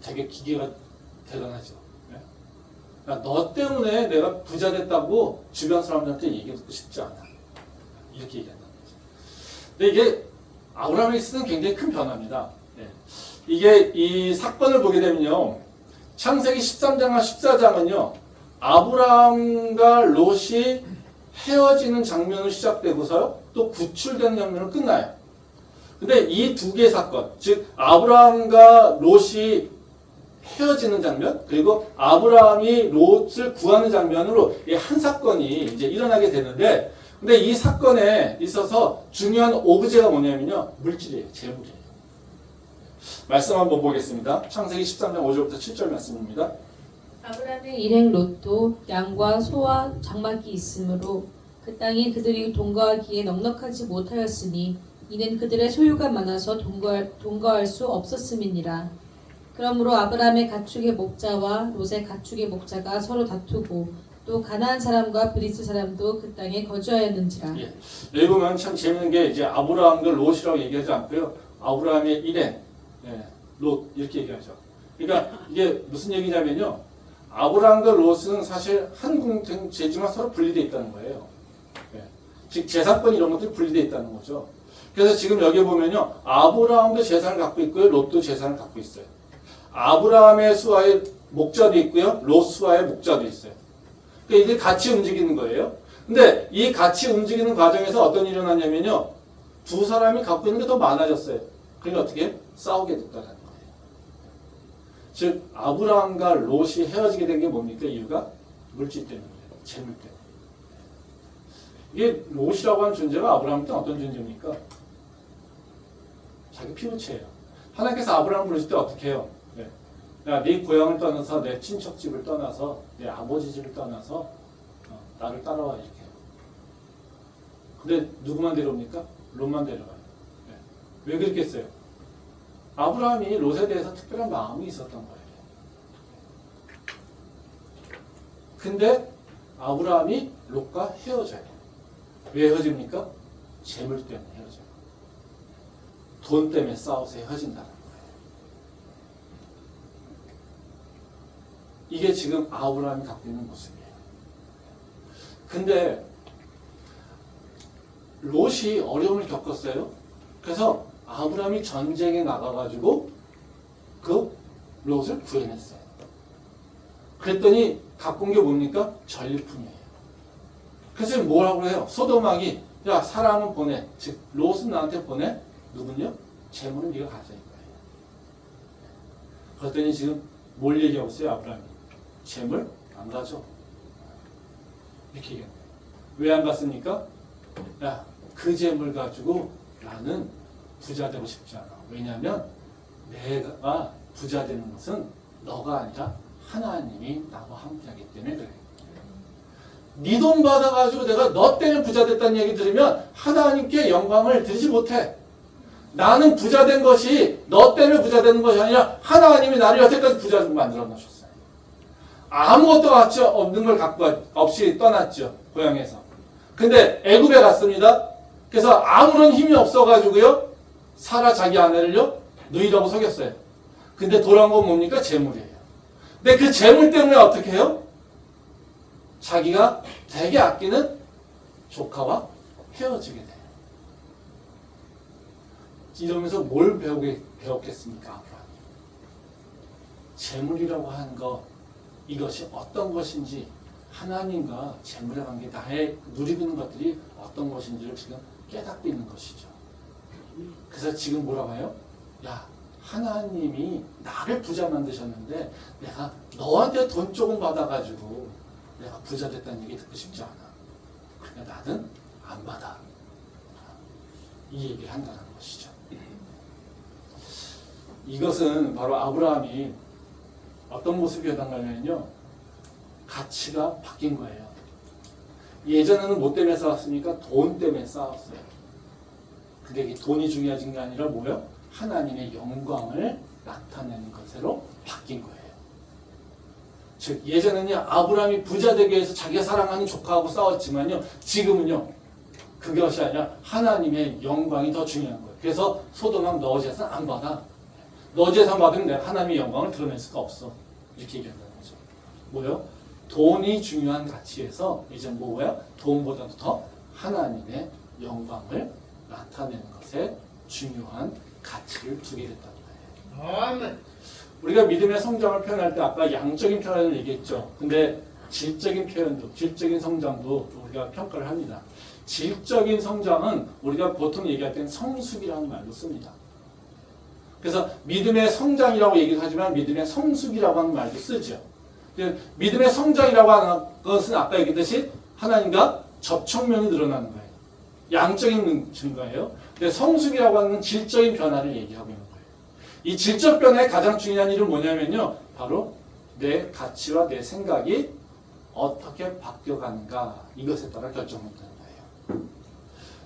A: 되게 기계가 대단하죠. 너 때문에 내가 부자 됐다고 주변 사람들한테 얘기 듣고 싶지 않아. 이렇게 얘기한다는 거죠. 근데 이게 아브라함에게 쓰는 굉장히 큰 변화입니다. 이게 이 사건을 보게 되면요, 창세기 13장과 14장은요. 아브라함과 롯이 헤어지는 장면으로 시작되고서요. 또 구출되는 장면으로 끝나요. 근데 이 두 개의 사건, 즉 아브라함과 롯이 헤어지는 장면, 그리고 아브라함이 롯을 구하는 장면으로 이 한 사건이 이제 일어나게 되는데, 근데 이 사건에 있어서 중요한 오브제가 뭐냐면요. 물질이에요. 재물이에요. 말씀 한번 보겠습니다. 창세기 13장 5절부터 7절 말씀입니다.
B: 아브라함의 일행 롯도 양과 소와 장막이 있으므로 그 땅이 그들이 동거하기에 넉넉하지 못하였으니 이는 그들의 소유가 많아서 동거할 수 없었음이니라. 그러므로 아브라함의 가축의 목자와 롯의 가축의 목자가 서로 다투고 또 가나안 사람과 브리스 사람도 그 땅에 거주하였는지라.
A: 예. 여기 보면 참 재밌는 게 이제 아브라함과 롯이라고 얘기하지 않고요. 아브라함의 일행, 롯 이렇게 얘기하죠. 그러니까 이게 무슨 얘기냐면요. 아브라함과 롯은 사실 한 공동체지만 서로 분리되어 있다는 거예요. 즉 재산권 이런 것들이 분리되어 있다는 거죠. 그래서 지금 여기 보면요. 아브라함도 재산을 갖고 있고요. 롯도 재산을 갖고 있어요. 아브라함의 수하에 목자도 있고요. 롯 수하에 목자도 있어요. 그러니까 이들이 같이 움직이는 거예요. 근데 이 같이 움직이는 과정에서 어떤 일이 일어났냐면요. 두 사람이 갖고 있는 게 더 많아졌어요. 그러니까 어떻게? 싸우게 됐다는 거예요. 즉 아브라함과 롯이 헤어지게 된 게 뭡니까? 이유가 물질 때문이에요. 재물 때문에. 이게 롯이라고 하는 존재가 아브라함한테 어떤 존재입니까? 자기 피부체예요. 하나님께서 아브라함을 부르실 때 어떻게 해요? 야, 네 고향을 떠나서 내 친척 집을 떠나서 내 아버지 집을 떠나서 나를 따라와 이렇게 해요. 근데 누구만 데려옵니까? 롯만 데려가요. 왜 그랬겠어요? 아브라함이 롯에 대해서 특별한 마음이 있었던 거예요. 근데 아브라함이 롯과 헤어져요. 왜 헤어집니까? 재물 때문에 헤어져요. 돈 때문에 싸워서 헤어진다는 거예요. 이게 지금 아브라함이 갖고 있는 모습이에요. 근데 롯이 어려움을 겪었어요. 그래서 아브라함이 전쟁에 나가가지고 그 롯을 구해냈어요. 그랬더니 갖고 온 게 뭡니까? 전리품이에요. 그래서 뭐라고 해요? 소돔왕이 야 사람은 보내. 즉 롯은 나한테 보내. 누군요? 재물은 네가 가져야 거예요. 그랬더니 지금 뭘 얘기하고 있어요? 아브라함이. 재물 안 가져. 이렇게 얘기해요. 왜 안 갔습니까? 야, 그 재물 가지고 나는 부자 되고 싶지 않아. 왜냐하면 내가 부자 되는 것은 너가 아니라 하나님이 나와 함께하기 때문에 그래. 네 돈 받아가지고 내가 너 때문에 부자 됐다는 얘기 들으면 하나님께 영광을 드리지 못해. 나는 부자 된 것이 너 때문에 부자 되는 것이 아니라 하나님이 나를 여태까지 부자 만들어 놓으셨어요. 아무것도 없는 걸 갖고 없이 떠났죠. 고향에서. 근데 애굽에 갔습니다. 그래서 아무런 힘이 없어가지고요. 사라 자기 아내를요. 누이라고 속였어요. 근데 돌아온 건 뭡니까? 재물이에요. 근데 그 재물 때문에 어떻게 해요? 자기가 되게 아끼는 조카와 헤어지게 돼요. 이러면서 뭘 배웠겠습니까? 아브라함이. 재물이라고 하는 것, 이것이 어떤 것인지 하나님과 재물의 관계, 나의 누리고 있는 것들이 어떤 것인지를 지금 깨닫고 있는 것이죠. 그래서 지금 뭐라고 해요? 야, 하나님이 나를 부자 만드셨는데 내가 너한테 돈 조금 받아가지고 내가 부자 됐다는 얘기 듣고 싶지 않아. 그러니까 나는 안 받아. 이 얘기를 한다는 것이죠. 이것은 바로 아브라함이 어떤 모습이 변한가면요. 가치가 바뀐 거예요. 예전에는 뭐 때문에 싸웠습니까? 돈 때문에 싸웠어요. 근데 이 돈이 중요해진 게 아니라 뭐예요? 하나님의 영광을 나타내는 것으로 바뀐 거예요. 즉 예전에는 아브라함이 부자 되기 위해서 자기가 사랑하는 조카하고 싸웠지만요. 지금은요. 그것이 아니라 하나님의 영광이 더 중요한 거예요. 그래서 소돔왕 너 재산 안 받아. 너 재산 받으면 내가 하나님의 영광을 드러낼 수가 없어. 이렇게 얘기한다는 거죠. 뭐요? 돈이 중요한 가치에서 이제 뭐야? 돈보다도 더 하나님의 영광을 나타내는 것에 중요한 가치를 두게 됐다는 거예요.
C: 아멘.
A: 우리가 믿음의 성장을 표현할 때 아까 양적인 표현을 얘기했죠. 근데 질적인 표현도, 질적인 성장도 우리가 평가를 합니다. 질적인 성장은 우리가 보통 얘기할 때는 성숙이라는 말로 씁니다. 그래서 믿음의 성장이라고 얘기를 하지만 믿음의 성숙이라고 하는 말도 쓰죠. 믿음의 성장이라고 하는 것은 아까 얘기했듯이 하나님과 접촉면이 늘어나는 거예요. 양적인 증거예요. 근데 성숙이라고 하는 질적인 변화를 얘기하고 있는 거예요. 이 질적 변화의 가장 중요한 일은 뭐냐면요. 바로 내 가치와 내 생각이 어떻게 바뀌어가는가 이것에 따라 결정된다는 거예요.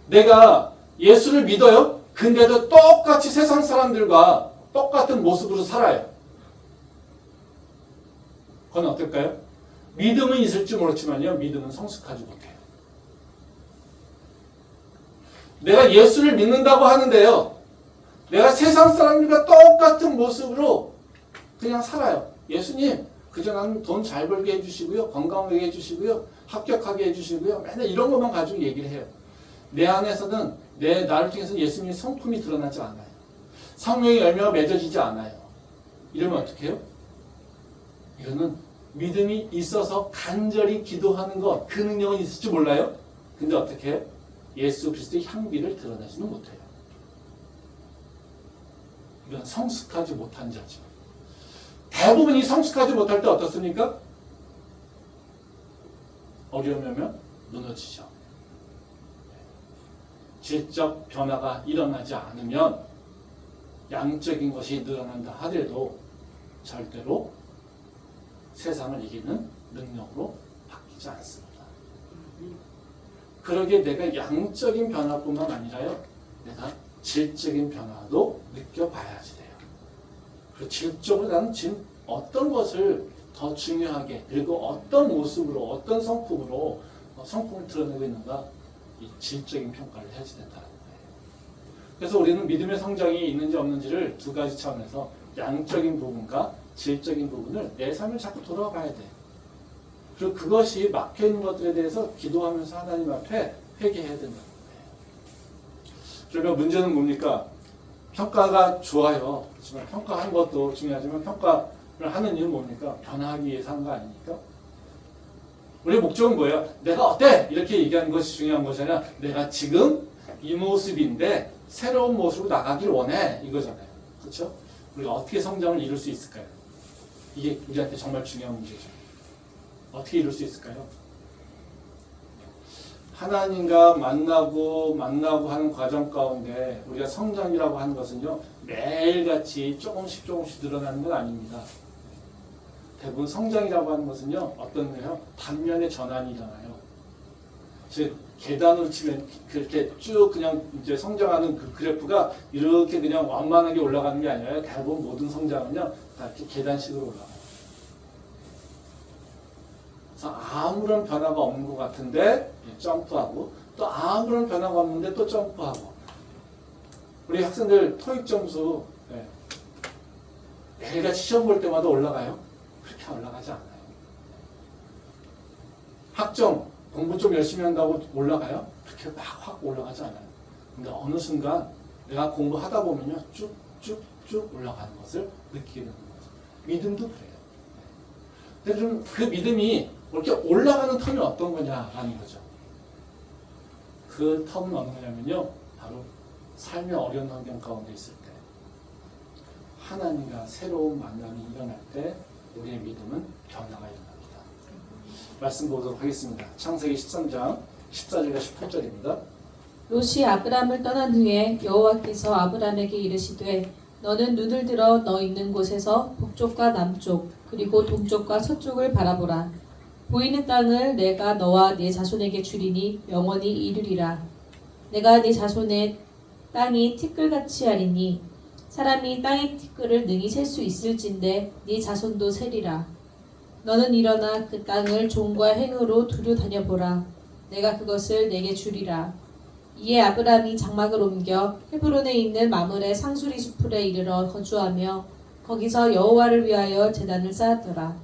A: 내가 예수를 믿어요. 근데도 똑같이 세상 사람들과 똑같은 모습으로 살아요. 그건 어떨까요? 믿음은 있을지 모르지만요. 믿음은 성숙하지 못해요. 내가 예수를 믿는다고 하는데요. 내가 세상 사람들과 똑같은 모습으로 그냥 살아요. 예수님, 그저 나는 돈 잘 벌게 해주시고요. 건강하게 해주시고요. 합격하게 해주시고요. 맨날 이런 것만 가지고 얘기를 해요. 내 안에서는 나를 통해서 예수님의 성품이 드러나지 않아요. 성령의 열매가 맺어지지 않아요. 이러면 어떻게 해요? 이거는 믿음이 있어서 간절히 기도하는 것, 그 능력은 있을지 몰라요. 근데 어떻게 해요? 예수 그리스도의 향기를 드러내지는 못해요. 이건 성숙하지 못한 자죠. 대부분이 성숙하지 못할 때 어떻습니까? 어려움이 오면 무너지죠. 질적 변화가 일어나지 않으면 양적인 것이 늘어난다 하더라도 절대로 세상을 이기는 능력으로 바뀌지 않습니다. 그러기에 내가 양적인 변화뿐만 아니라요. 내가 질적인 변화도 느껴봐야지 돼요. 그 질적으로 나는 지금 어떤 것을 더 중요하게 그리고 어떤 모습으로 어떤 성품으로 성품을 드러내고 있는가 이 질적인 평가를 해야지 된다는 거예요. 그래서 우리는 믿음의 성장이 있는지 없는지를 두 가지 차원에서 양적인 부분과 질적인 부분을 내 삶을 자꾸 돌아봐야 돼. 그리고 그것이 막혀있는 것들에 대해서 기도하면서 하나님 앞에 회개해야 된다는 거예요. 그러면 문제는 뭡니까? 평가가 좋아요. 그렇지만 평가하는 것도 중요하지만 평가를 하는 이유는 뭡니까? 변화하기 위해서 하는 거 아닙니까? 우리의 목적은 뭐예요? 내가 어때? 이렇게 얘기하는 것이 중요한 것이 아니라 내가 지금 이 모습인데 새로운 모습으로 나가길 원해. 이거잖아요. 그렇죠? 우리가 어떻게 성장을 이룰 수 있을까요? 이게 우리한테 정말 중요한 문제죠. 어떻게 이룰 수 있을까요? 하나님과 만나고 하는 과정 가운데 우리가 성장이라고 하는 것은요. 매일같이 조금씩 늘어나는 건 아닙니다. 대부분 성장이라고 하는 것은요. 어떤 거예요? 단면의 전환이 일어나요. 즉 계단으로 치면 그렇게 쭉 그냥 이제 성장하는 그 그래프가 이렇게 그냥 완만하게 올라가는 게 아니라 대부분 모든 성장은요. 다 이렇게 계단식으로 올라가요. 그래서 아무런 변화가 없는 것 같은데 점프하고 또 아무런 변화가 없는데 또 점프하고 우리 학생들 토익 점수 매일같이 시험 볼 때마다 올라가요? 그렇게 올라가지 않아요. 학점 공부 좀 열심히 한다고 올라가요? 그렇게 막 확 올라가지 않아요. 근데 어느 순간 내가 공부하다 보면요 쭉쭉 올라가는 것을 느끼게 되는 거죠. 믿음도 그래요. 근데 좀 그 믿음이 이렇게 올라가는 텀이 어떤 거냐라는 거죠. 그 텀은 어느 거냐면요. 바로 삶의 어려운 환경 가운데 있을 때 하나님과 새로운 만남이 일어날 때 우리의 믿음은 변화가 일어납니다. 말씀 보도록 하겠습니다. 창세기 13장 14절과 18절입니다.
B: 롯이 아브람을 떠난 후에 여호와께서 아브람에게 이르시되 너는 눈을 들어 너 있는 곳에서 북쪽과 남쪽 그리고 동쪽과 서쪽을 바라보라. 보이는 땅을 내가 너와 네 자손에게 주리니 영원히 이루리라. 내가 네 자손의 땅이 티끌같이 하리니 사람이 땅의 티끌을 능히 셀 수 있을진데 네 자손도 세리라. 너는 일어나 그 땅을 종과 행으로 두루 다녀보라. 내가 그것을 내게 주리라. 이에 아브람이 장막을 옮겨 헤브론에 있는 마므레 상수리 수풀에 이르러 거주하며 거기서 여호와를 위하여 제단을 쌓았더라.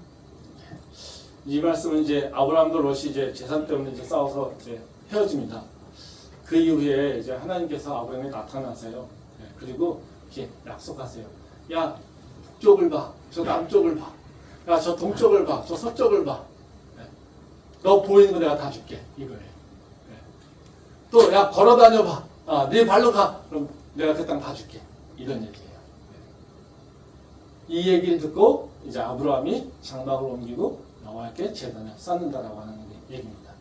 A: 이 말씀은 이제 아브라함도 롯이 이제 재산 때문에 이제 싸워서 이제 헤어집니다. 그 이후에 이제 하나님께서 아브라함에 나타나세요. 그리고 이렇게 약속하세요. 야, 북쪽을 봐. 저 남쪽을 봐. 야, 저 동쪽을 봐. 저 서쪽을 봐. 너 보이는 거 내가 다 줄게. 이거예요. 또, 야, 걸어 다녀봐. 네 발로 가. 그럼 내가 그 땅 다 줄게. 이런 얘기예요. 이 얘기를 듣고 이제 아브라함이 장막을 옮기고 여호와께 제단을 쌓는다라고 하는 얘기입니다.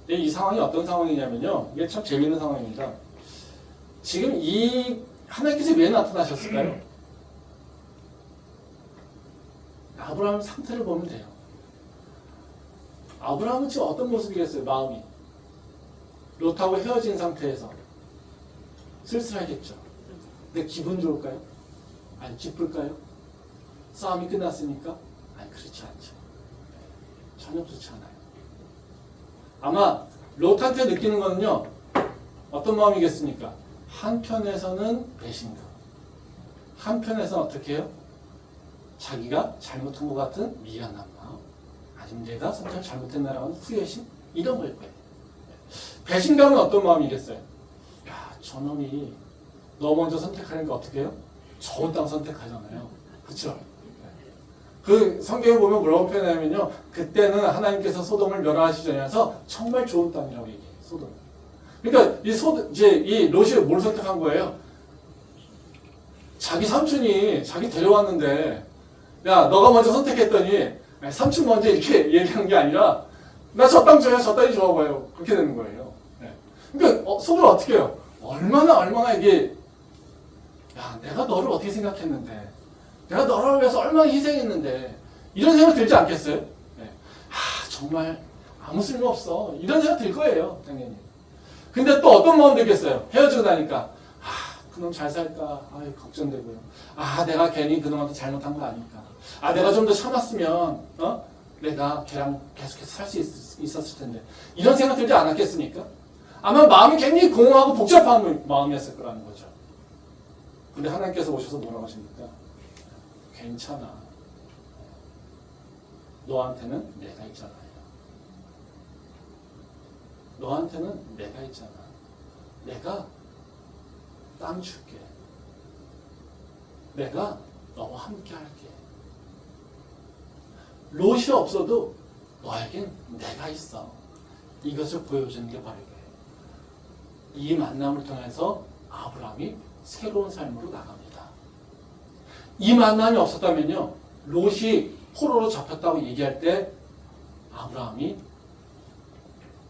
A: 근데 이 상황이 어떤 상황이냐면요. 이게 참 재밌는 상황입니다. 지금 이 하나님께서 왜 나타나셨을까요? 아브라함 상태를 보면 돼요. 아브라함은 지금 어떤 모습이겠어요? 마음이. 롯하고 헤어진 상태에서 쓸쓸하겠죠. 근데 기분 좋을까요? 아니 기쁠까요? 싸움이 끝났으니까? 아니 그렇지 않죠. 전혀 그렇지 않아요. 아마 롯한테 느끼는 거는요. 어떤 마음이겠습니까? 한편에서는 배신감. 한편에서는 어떻게 해요? 자기가 잘못한 것 같은 미안한 마음. 아니면 내가 선택을 잘못했나라는 후회심? 이런 걸 거예요. 배신감은 어떤 마음이겠어요? 야, 저놈이 너 먼저 선택하니까 어떻게 해요? 좋은 땅 선택하잖아요. 그렇죠? 그 성경에 보면 뭐라고 표현하냐면요. 그때는 하나님께서 소돔을 멸하시면서 정말 좋은 땅이라고 얘기해요. 소돔. 그러니까 이 롯이 뭘 선택한 거예요? 자기 삼촌이 자기 데려왔는데 야 너가 먼저 선택했더니 삼촌 먼저 이렇게 얘기한 게 아니라 나 저 땅 줘요. 저 땅이 좋아 보여요. 그렇게 되는 거예요. 그러니까 속으로 어떻게 해요? 얼마나 이게 야 내가 너를 어떻게 생각했는데 내가 너를 위해서 얼마나 희생했는데 이런 생각 들지 않겠어요? 정말 아무 쓸모없어 이런 생각 들 거예요. 당연히. 근데 또 어떤 마음 들겠어요? 헤어지고 나니까 그놈 잘 살까? 걱정되고요. 내가 괜히 그놈한테 잘못한 거 아닐까? 내가 좀 더 참았으면 내가 걔랑 계속해서 살 수 있었을 텐데 이런 생각 들지 않았겠습니까? 아마 마음이 굉장히 공허하고 복잡한 마음이었을 거라는 거죠. 근데 하나님께서 오셔서 뭐라고 하십니까? 괜찮아. 너한테는 내가 있잖아요. 너한테는 내가 있잖아. 내가 땅 줄게. 내가 너와 함께 할게. 롯이 없어도 너에겐 내가 있어. 이것을 보여주는 게 바로 이거예요. 이 만남을 통해서 아브라함이 새로운 삶으로 나갑니다. 이 만남이 없었다면요. 롯이 포로로 잡혔다고 얘기할 때 아브라함이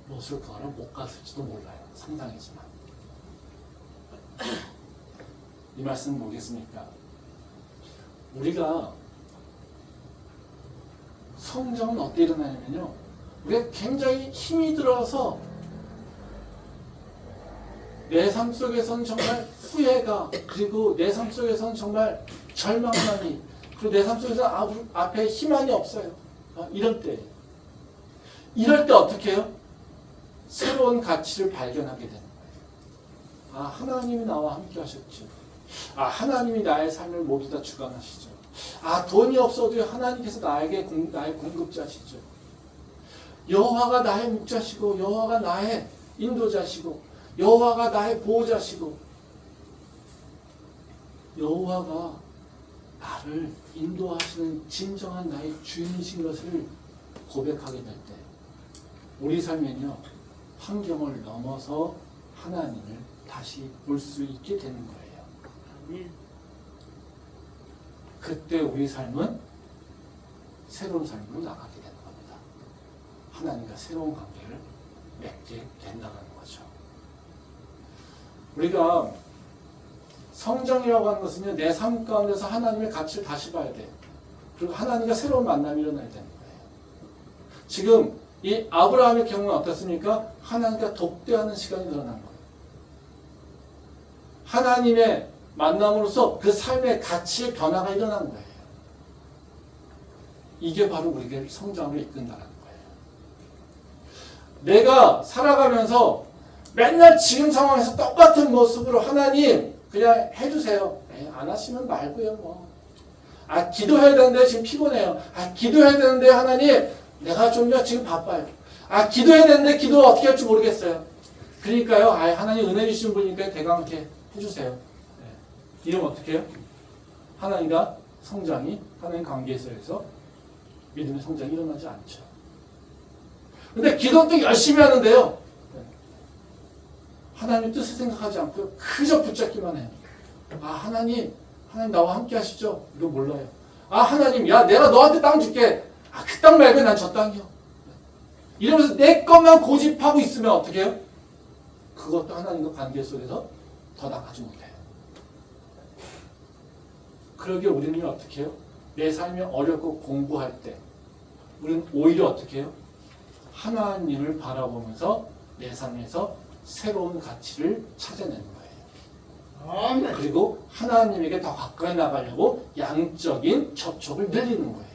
A: 롯을 구하러 못 갔을지도 몰라요. 상상이지만. 이 말씀은 뭐겠습니까? 우리가 성장은 어떻게 일어나냐면요. 우리가 굉장히 힘이 들어서 내 삶 속에서는 정말 후회가 그리고 내 삶 속에서는 정말 절망감이 그리고 내 삶 속에서 앞에 희망이 없어요. 이럴 때 어떻게 해요? 새로운 가치를 발견하게 되는 거예요. 하나님이 나와 함께 하셨죠. 하나님이 나의 삶을 모두 다 주관하시죠. 돈이 없어도 하나님께서 나의 공급자시죠. 여호와가 나의 목자시고 여호와가 나의 인도자시고 여호와가 나의 보호자시고 여호와가 나를 인도하시는 진정한 나의 주인이신 것을 고백하게 될 때 우리 삶에는요 환경을 넘어서 하나님을 다시 볼 수 있게 되는 거예요. 그때 우리 삶은 새로운 삶으로 나가게 되는 겁니다. 하나님과 새로운 관계를 맺게 된다는 거죠. 우리가 성장이라고 하는 것은요, 내 삶 가운데서 하나님의 가치를 다시 봐야 돼요. 그리고 하나님과 새로운 만남이 일어나야 되는 거예요. 지금 이 아브라함의 경우는 어떻습니까? 하나님과 독대하는 시간이 늘어난 거예요. 하나님의 만남으로써 그 삶의 가치의 변화가 일어난 거예요. 이게 바로 우리를 성장으로 이끈다는 거예요. 내가 살아가면서 맨날 지금 상황에서 똑같은 모습으로 하나님 그냥 해주세요. 안 하시면 말고요 뭐. 기도해야 되는데 지금 피곤해요. 기도해야 되는데 하나님 내가 좀요 지금 바빠요. 기도해야 되는데 기도 어떻게 할지 모르겠어요. 그러니까요 하나님 은혜 주시는 분이니까 대강 이렇게 해주세요. 이러면 어떻게 해요? 하나님과 성장이 하나님 관계에서 믿음의 성장이 일어나지 않죠. 근데 기도도 열심히 하는데요. 하나님의 뜻을 생각하지 않고 그저 붙잡기만 해요. 아, 하나님 나와 함께 하시죠? 이거 몰라요. 아, 하나님, 야, 내가 너한테 땅 줄게. 아, 그 땅 말고 난 저 땅이요. 이러면서 내 것만 고집하고 있으면 어떻게 해요? 그것도 하나님과 관계 속에서 더 나가지 못해요. 그러기에 우리는 어떻게 해요? 내 삶이 어렵고 공부할 때 우리는 오히려 어떻게 해요? 하나님을 바라보면서 내 삶에서 새로운 가치를 찾아내는 거예요. 그리고 하나님에게 더 가까이 나가려고 양적인 접촉을 늘리는 거예요.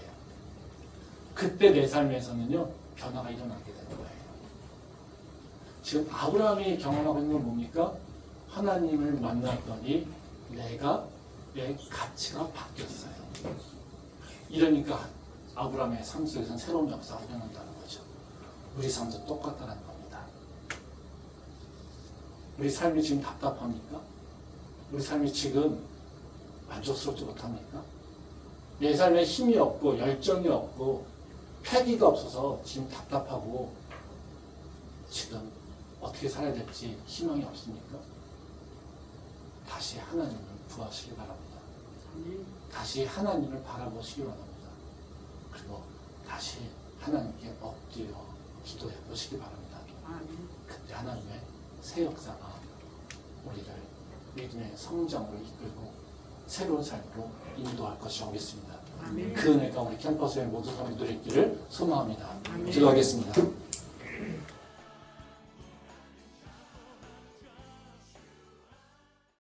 A: 그때 내 삶에서는요, 변화가 일어나게 되는 거예요. 지금 아브라함이 경험하고 있는 건 뭡니까? 하나님을 만났더니 내 가치가 바뀌었어요. 이러니까 아브라함의 삶 속에서는 새로운 역사가 일어난다는 거죠. 우리 삶도 똑같다는 겁니다. 우리 삶이 지금 답답합니까? 우리 삶이 지금 만족스럽지 못합니까? 내 삶에 힘이 없고 열정이 없고 패기가 없어서 지금 답답하고 지금 어떻게 살아야 될지 희망이 없습니까? 다시 하나님을 구하시기 바랍니다. 다시 하나님을 바라보시기 바랍니다. 그리고 다시 하나님께 엎드려 기도해 보시기 바랍니다. 그때 하나님의 새 역사가 우리를 믿음의 성장으로 이끌고 새로운 삶으로 인도할 것이 오겠습니다. 그 은혜가 우리 캠퍼스의 모든 성도들의 길을 소망합니다. 기도하겠습니다.